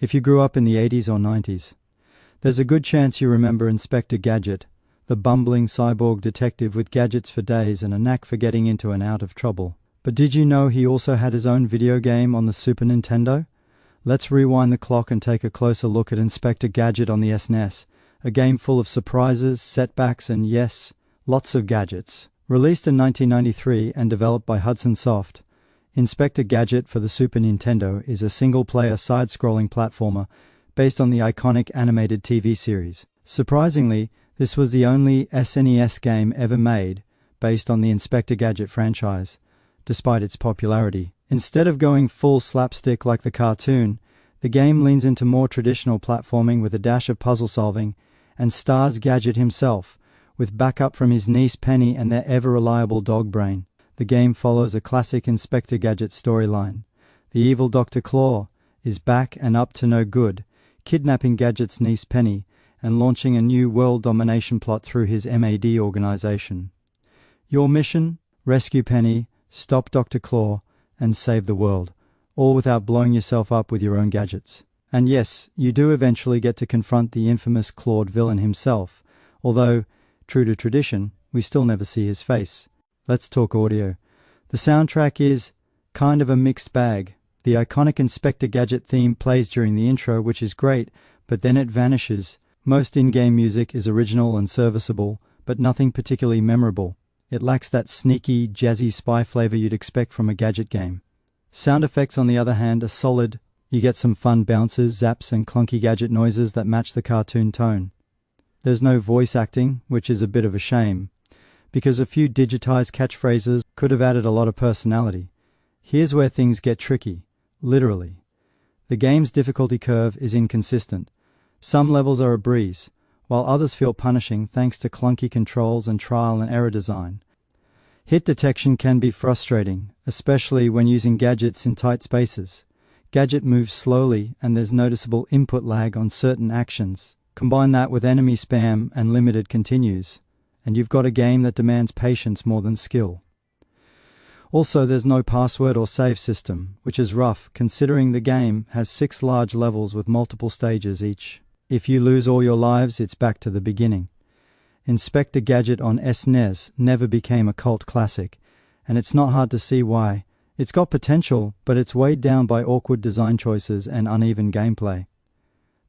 If you grew up in the 80s or 90s, there's a good chance you remember Inspector Gadget, the bumbling cyborg detective with gadgets for days and a knack for getting into and out of trouble. But did you know he also had his own video game on the Super Nintendo? Let's rewind the clock and take a closer look at Inspector Gadget on the SNES, a game full of surprises, setbacks, and yes, lots of gadgets. Released in 1993 and developed by Hudson Soft, Inspector Gadget for the Super Nintendo is a single-player side-scrolling platformer based on the iconic animated TV series. Surprisingly, this was the only SNES game ever made based on the Inspector Gadget franchise, despite its popularity. Instead of going full slapstick like the cartoon, the game leans into more traditional platforming with a dash of puzzle solving and stars Gadget himself, with backup from his niece Penny and their ever-reliable dog Brain. The game follows a classic Inspector Gadget storyline. The evil Dr. Claw is back and up to no good, kidnapping Gadget's niece Penny and launching a new world domination plot through his MAD organization. Your mission? Rescue Penny, stop Dr. Claw, and save the world, all without blowing yourself up with your own gadgets. And yes, you do eventually get to confront the infamous clawed villain himself, although, true to tradition, we still never see his face. Let's talk audio. The soundtrack is kind of a mixed bag. The iconic Inspector Gadget theme plays during the intro, which is great, but then it vanishes. Most in-game music is original and serviceable, but nothing particularly memorable. It lacks that sneaky, jazzy spy flavor you'd expect from a Gadget game. Sound effects, on the other hand, are solid. You get some fun bounces, zaps, and clunky Gadget noises that match the cartoon tone. There's no voice acting, which is a bit of a shame, because a few digitized catchphrases could have added a lot of personality. Here's where things get tricky, literally. The game's difficulty curve is inconsistent. Some levels are a breeze, while others feel punishing thanks to clunky controls and trial and error design. Hit detection can be frustrating, especially when using gadgets in tight spaces. Gadget moves slowly and there's noticeable input lag on certain actions. Combine that with enemy spam and limited continues, and you've got a game that demands patience more than skill. Also, there's no password or save system, which is rough considering the game has 6 large levels with multiple stages each. If you lose all your lives, it's back to the beginning. Inspector Gadget on SNES never became a cult classic, and it's not hard to see why. It's got potential, but it's weighed down by awkward design choices and uneven gameplay.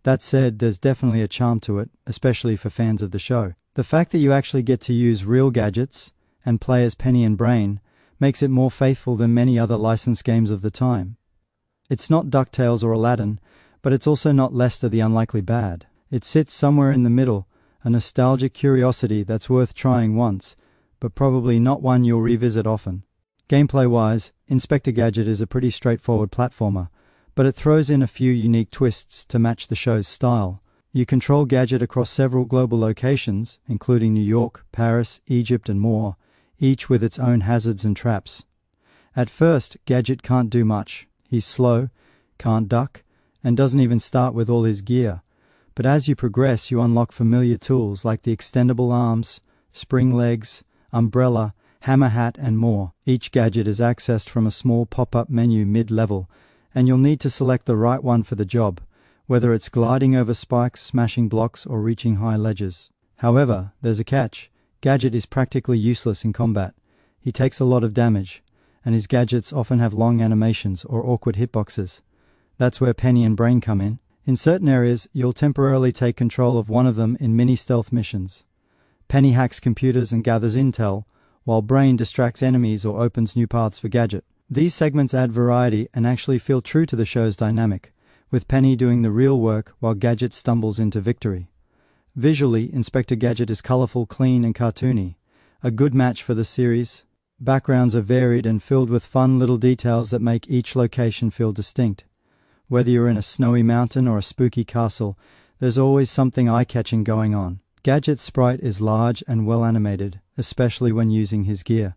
That said, there's definitely a charm to it, especially for fans of the show. The fact that you actually get to use real gadgets and play as Penny and Brain makes it more faithful than many other licensed games of the time. It's not DuckTales or Aladdin, but it's also not Lester the Unlikely Bad. It sits somewhere in the middle, a nostalgic curiosity that's worth trying once, but probably not one you'll revisit often. Gameplay-wise, Inspector Gadget is a pretty straightforward platformer, but it throws in a few unique twists to match the show's style. You control Gadget across several global locations, including New York, Paris, Egypt, and more, each with its own hazards and traps. At first, Gadget can't do much. He's slow, can't duck, and doesn't even start with all his gear. But as you progress, you unlock familiar tools like the extendable arms, spring legs, umbrella, hammer hat, and more. Each gadget is accessed from a small pop-up menu mid-level, and you'll need to select the right one for the job, whether it's gliding over spikes, smashing blocks, or reaching high ledges. However, there's a catch. Gadget is practically useless in combat. He takes a lot of damage, and his gadgets often have long animations or awkward hitboxes. That's where Penny and Brain come in. In certain areas, you'll temporarily take control of one of them in mini-stealth missions. Penny hacks computers and gathers intel, while Brain distracts enemies or opens new paths for Gadget. These segments add variety and actually feel true to the show's dynamic, with Penny doing the real work while Gadget stumbles into victory. Visually, Inspector Gadget is colorful, clean, and cartoony, a good match for the series. Backgrounds are varied and filled with fun little details that make each location feel distinct. Whether you're in a snowy mountain or a spooky castle, there's always something eye-catching going on. Gadget's sprite is large and well animated, especially when using his gear.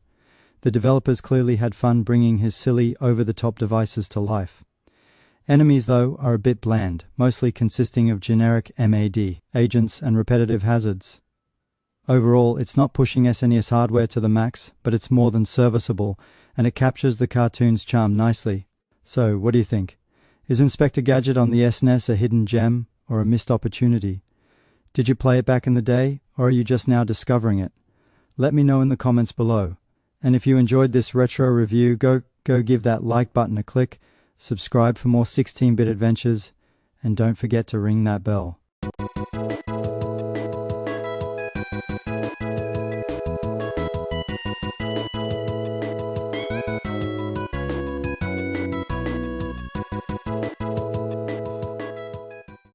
The developers clearly had fun bringing his silly, over-the-top devices to life. Enemies, though, are a bit bland, mostly consisting of generic MAD, agents, and repetitive hazards. Overall, it's not pushing SNES hardware to the max, but it's more than serviceable, and it captures the cartoon's charm nicely. So, what do you think? Is Inspector Gadget on the SNES a hidden gem or a missed opportunity? Did you play it back in the day, or are you just now discovering it? Let me know in the comments below. And if you enjoyed this retro review, go give that like button a click, subscribe for more 16-bit adventures, and don't forget to ring that bell.